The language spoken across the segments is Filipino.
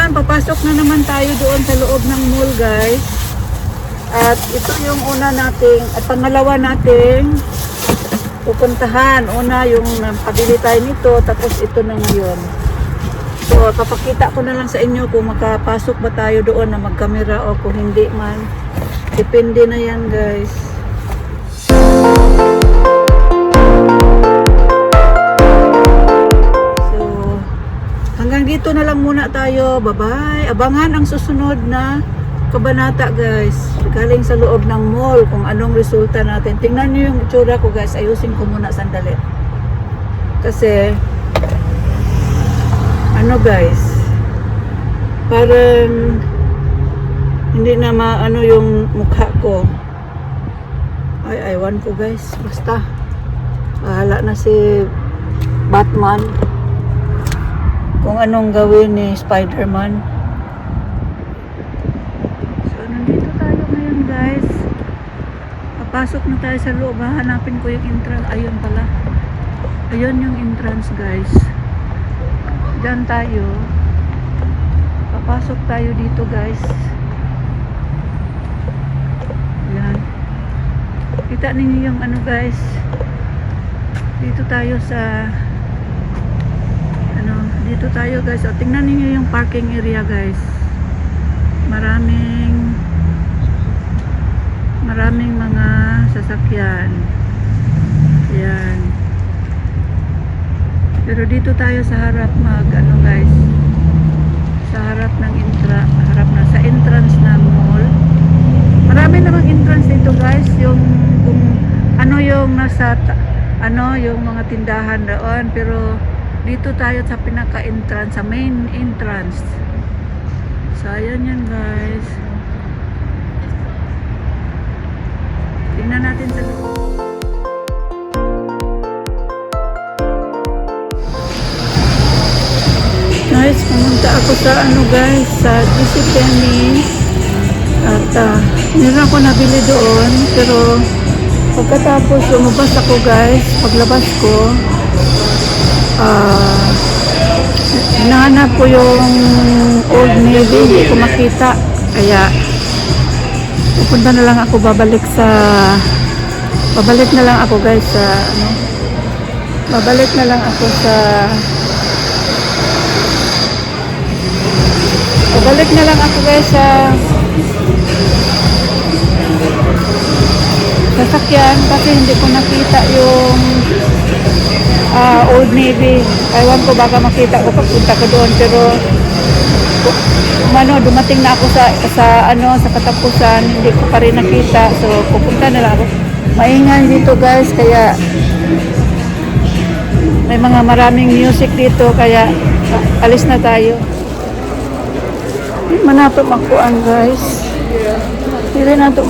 Ayan, papasok na naman tayo doon sa loob ng mall, guys. At ito yung una nating, at pangalawa nating pupuntahan. Una yung pabili tayo nito, tapos ito na ngayon. So, papakita ko na lang sa inyo kung makapasok ba tayo doon na magkamera o kung hindi man. Depende na yan, guys. So, hanggang dito na lang muna tayo. Bye-bye. Abangan ang susunod na kabanata, guys. Galing sa loob ng mall kung anong resulta natin. Tingnan nyo yung itsura ko, guys. Ayusin ko muna sandali. Kasi ano, guys, parang hindi na maano yung mukha ko. Ay, aywan ko, guys. Basta bahala na si Batman kung anong gawin ni Spider-Man. Guys, papasok na tayo sa loob. Hanapin ko yung entrance. Ayun pala, ayun yung entrance, guys. Diyan tayo, papasok tayo dito, guys. Yan, kita ninyo yung ano, guys. Dito tayo sa ano, dito tayo, guys. O, tingnan ninyo yung parking area, guys. Maraming mga sasakyan. Ayan. Pero dito tayo sa harap ano, guys. Sa harap ng sa entrance ng mall. Marami namang entrance dito, guys. Yung kung ano yung nasa yung mga tindahan doon, pero dito tayo sa pinaka-entrance, sa main entrance. So ayan yan, guys. Tingnan natin sa guys, pumunta ako sa ano, guys, sa JCPenney. At meron ako nabili doon, pero pagkatapos lumabas ako, guys, paglabas ko hinahanap ko yung Old Navy, hindi ko makita, kaya pupunta na lang ako, babalik na lang ako, guys, sa ano, babalik na lang ako sa sasakyan kasi hindi ko nakita yung Old Navy. Ewan ko, baka makita ko pagpunta ko doon, pero dumating na ako sa katapusan, hindi ko pa rin nakita. So pupunta na lang ako. Maingay dito, guys, kaya may maraming music dito, kaya alis na tayo. Manapit makuan, guys. Hindi na ito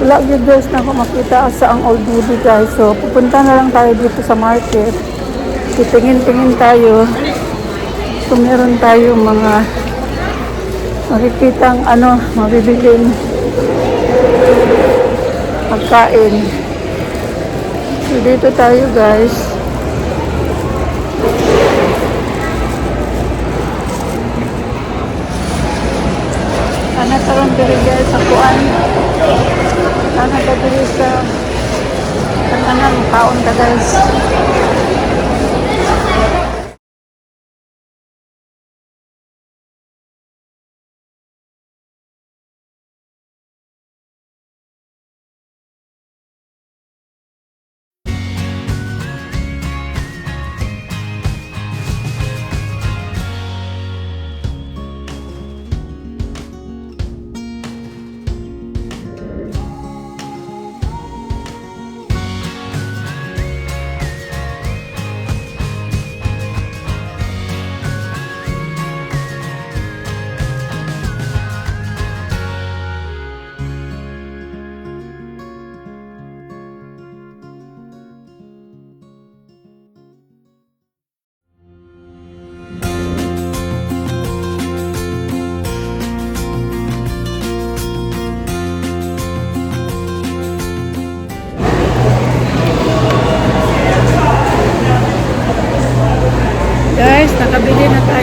wala yung guys na ako makita sa ang Old Navy, guys. So pupunta na lang tayo dito sa market. Titingin-tingin tayo kung meron tayong mga makikitang mabibiling pagkain. So dito tayo, guys. Sana tarong diri, guys, sa kuan. Sana diri sa tanganan kaon ta, guys.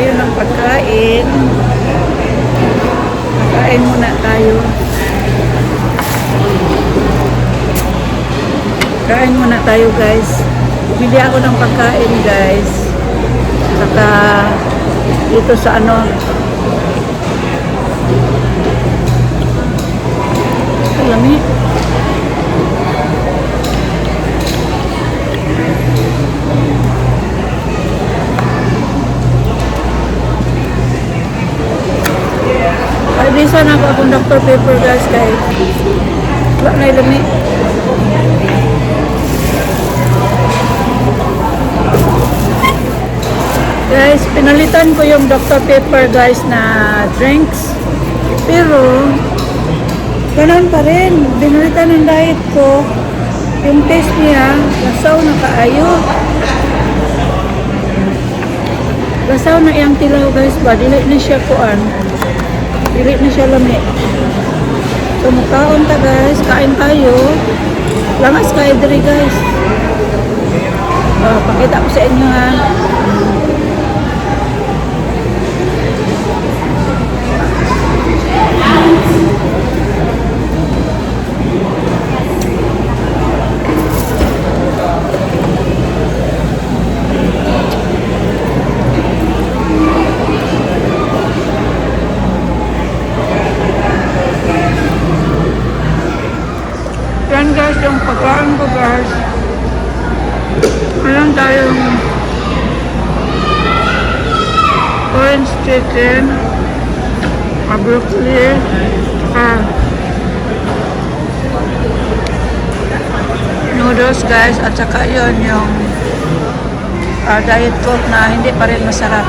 tayo ng pagkain. Kain muna tayo. Kain muna tayo guys. Bili ako ng pagkain guys. Saka dito sa ano. Lami. Di sana ako akong Dr. Pepper guys kay wala na ilami. Guys, pinalitan ko yung Dr. Pepper guys na drinks. Pero ganun pa rin. Binalitan ng diet ko. Yung taste niya, lasaw na kaayo. Lasaw na iyang tilaw guys ba? Dili na siya kuan. Dili na siya lami. So, mukhaon ta guys. Kain tayo. Langas kayo diri guys. Pakita ko sa inyo ha. Yan guys, yung pagkain ko guys. Meron tayong orange chicken, broccoli, noodles guys, at saka yun yung diet coke na hindi pa rin masarap.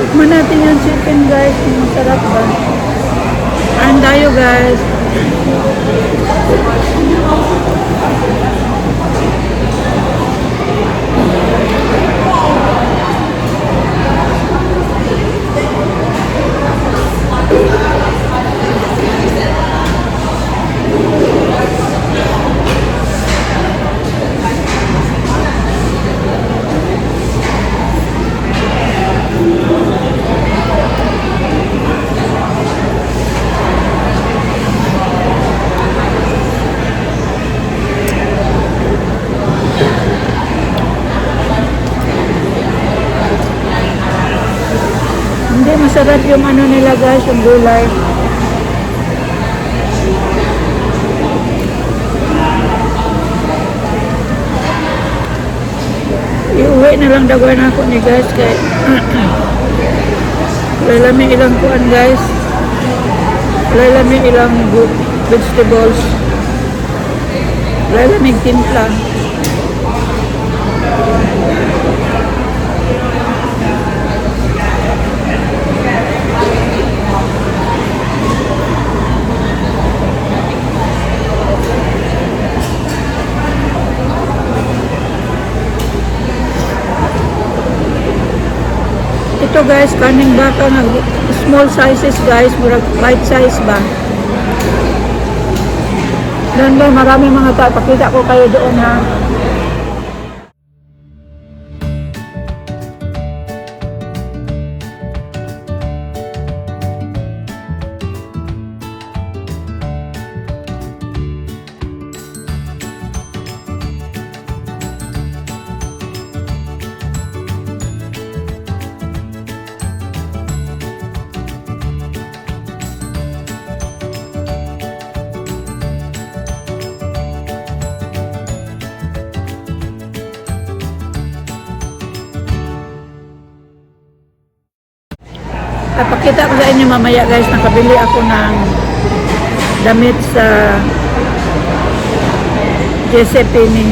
Tikman natin yung chicken guys, kung masarap ba. Kain tayo guys. Hindi masarap yung ano nila guys, yung gulay. Iuwi na lang dagwan ako ni guys kay lalami ilang kuan guys. Lalami ilang vegetables. Lalami timpla. Ito guys, kaning baka na small sizes guys, murag bite size ba. Doon ba marami mga tao, pakita ko kayo doon ha. Pakita ko sa inyo mamaya guys, nakabili ako ng damit sa Josephine.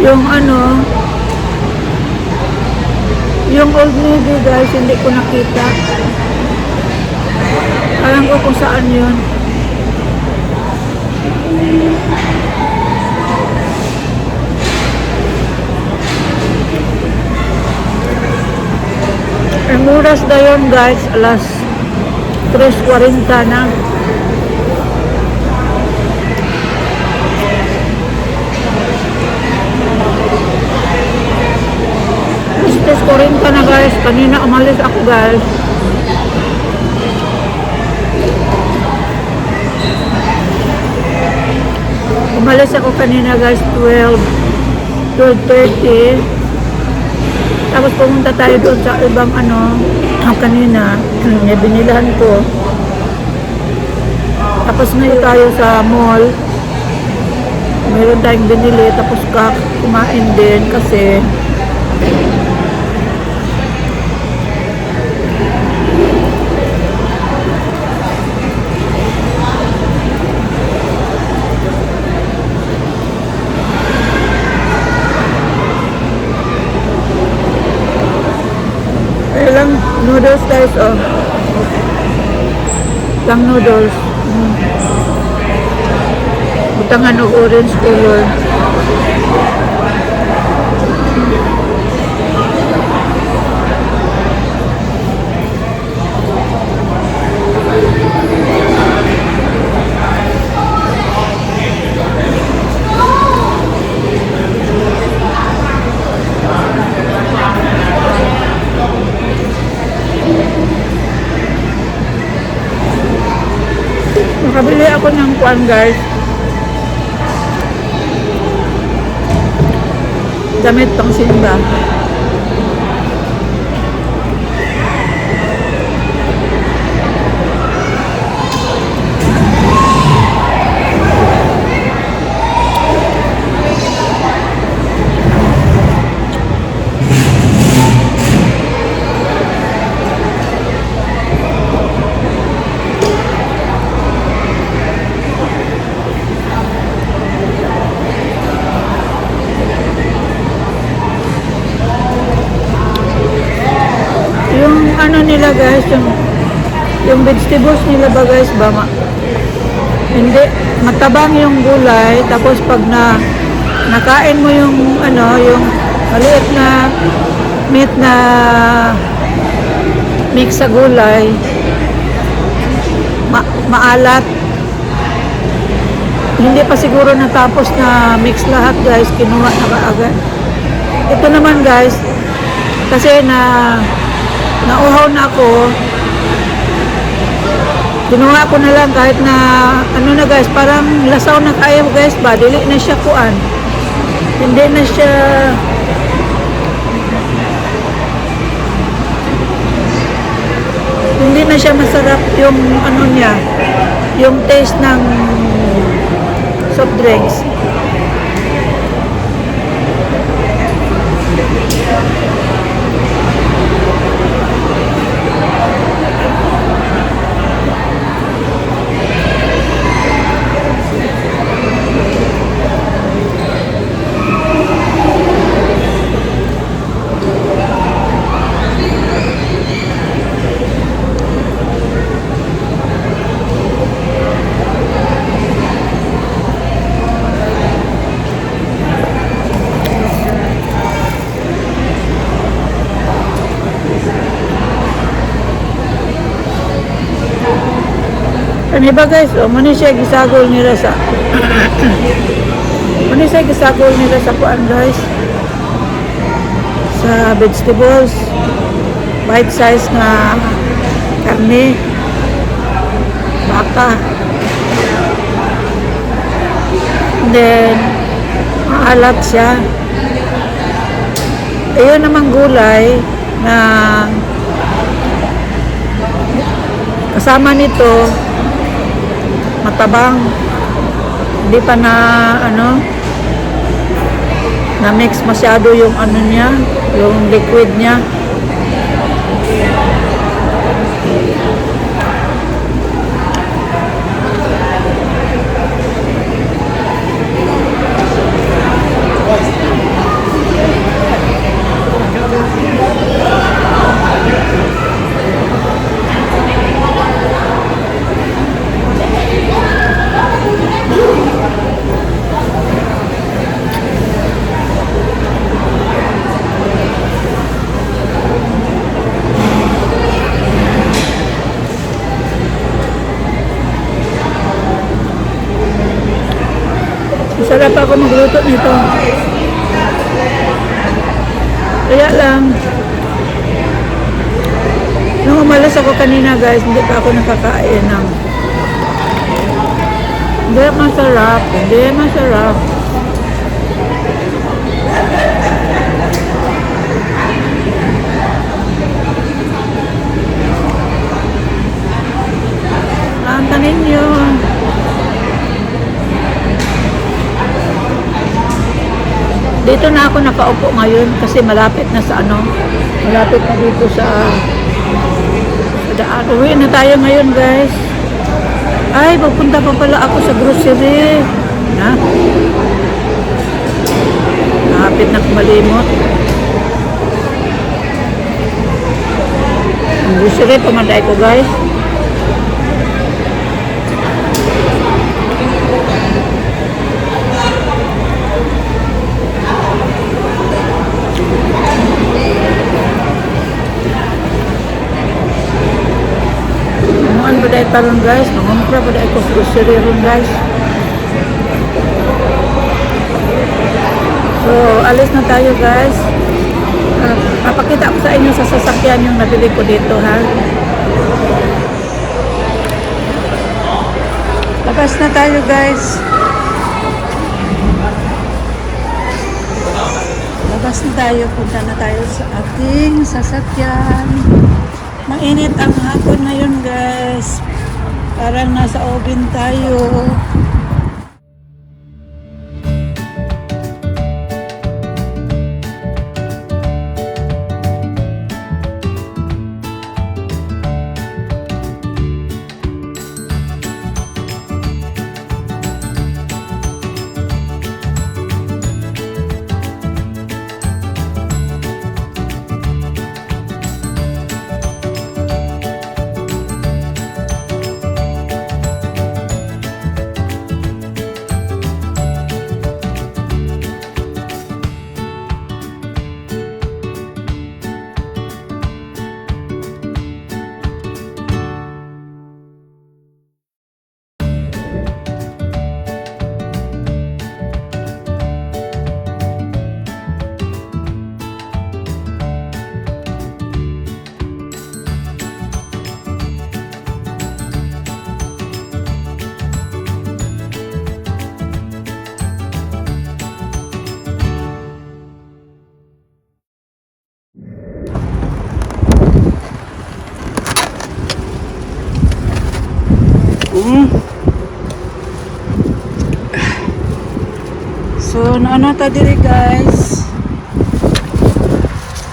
Yung ano, yung Old Navy guys, hindi ko nakita. Alam ko kung saan yun. Ang oras na yun guys, alas 3:40 na. umalis ako guys. Umalis ako kanina guys, 12:30. Tapos pumunta tayo doon sa ibang kanina, may binilahan ko. Tapos ngayon tayo sa mall. Meron tayong binili, tapos kumain din kasi lang noodles guys, lang noodles. Butangan o orange color. Nakabili ako ng kuan guys. Damit pang simba. Nila guys, yung vegetables nila ba guys ba hindi matabang yung gulay, tapos pag nakain mo yung yung maliit na meat na mix sa gulay, maalat. Hindi pa siguro natapos na mix lahat guys, kinuha na kaagad. Ito naman guys, kasi nauhaw na ako, kinuha ko na lang kahit na na guys, parang lasaw na kaya guys ba, dili na siya kuan, hindi na siya masarap yung niya, yung taste ng soft drinks. Ano ba guys, muna siya gisagol nila sa kuan guys, sa vegetables, bite size na karne baka, and then maalat siya. Ayun namang gulay na kasama nito matabang, hindi pa na na mix masyado yung niya, yung liquid niya. Masarap ako magluto nito. Kaya lang Nung umalis ako kanina guys, hindi pa ako nakakain ng hindi masarap, hindi masarap. Ang tanin nyo. Dito na ako nakaupo ngayon kasi malapit na sa ano, malapit na dito sa daan. Uwi na tayo ngayon guys. Ay, pupunta pa pala ako sa grocery. Na? Malapit na malimot. Ang grocery, pamanday ko guys. Manguan ba dahil talon guys? Mangumpra ba dahil ko grocery ron guys? So, alis na tayo guys. Papakita ko sa inyo sa sasakyan yung nabili ko dito ha. Labas na tayo guys. Labas na tayo. Punta na tayo sa ating sasakyan. Mainit ang hapon ngayon guys. Parang nasa oven tayo. So, naano ta diri guys.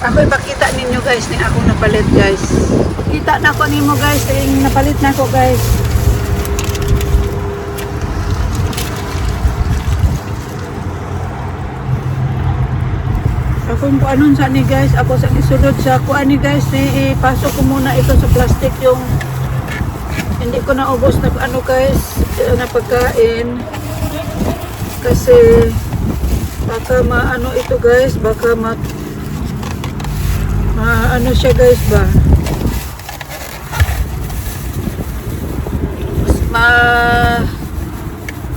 Ako ipakita ninyo guys ni ako napalit guys. Kita na ko nimo guys, ting napalit na ko guys. Kung anon sa ni guys, ako sa isulod sa kuan ni guys, ipasok ko muna ito sa plastic yung hindi ko na ubos na ano guys, na pagkain. Kasi baka maano ito guys, baka ano siya guys ba?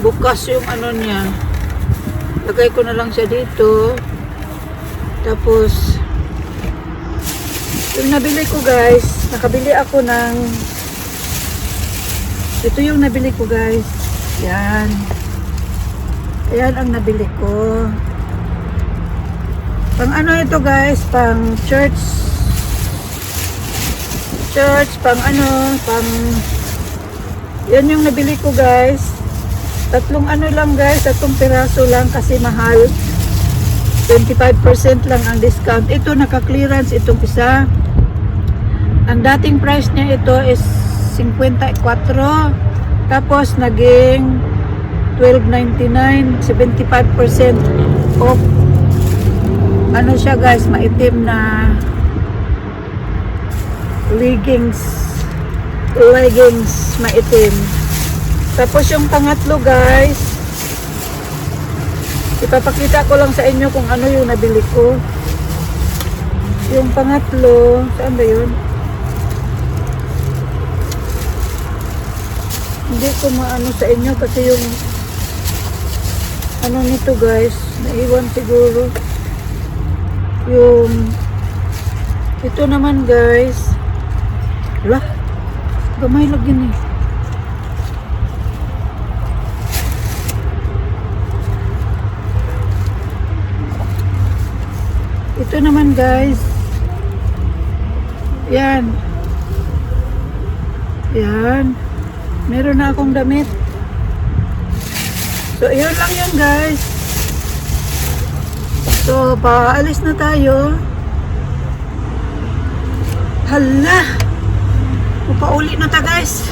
Bukas yung ano niya. Lagay ko na lang siya dito. Tapos yung nabili ko guys, nakabili ako ng ito yung nabili ko guys. Yan. Ayan ang nabili ko. Pang ano ito guys, pang church, pang ano, pang yan yung nabili ko guys. Tatlong ano lang guys, tatlong piraso lang kasi mahal. 25% lang ang discount. Ito naka-clearance itong isa. Ang dating price niya ito is 54. Tapos naging 12.99, 75% off. Ano siya guys, maitim na leggings maitim. Tapos yung pangatlo guys, ipapakita ko lang sa inyo kung ano yung nabili ko. Yung pangatlo, saan ba yun? Hindi ko maano sa inyo kasi yung ano nito guys, naiwan siguro. Yung ito naman guys, Wala. Gamay lang yun eh. Ito naman guys. Yan. Yan. Meron na akong damit. So, yun lang yun guys. So, paalis na tayo. Hala! Upauli na ta guys.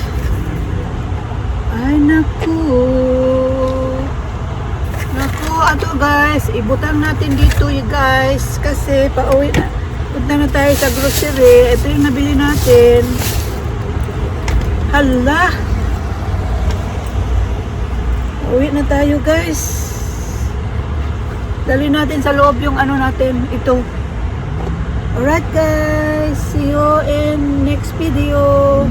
Ay, naku. Naku, ato guys. Ibutang natin dito guys. Kasi pauwi na. Punta na tayo sa grocery. Ito yung nabili natin. Hala! Uwi na tayo guys. Dali natin sa loob yung ano natin. Ito. Alright guys. See you in next video.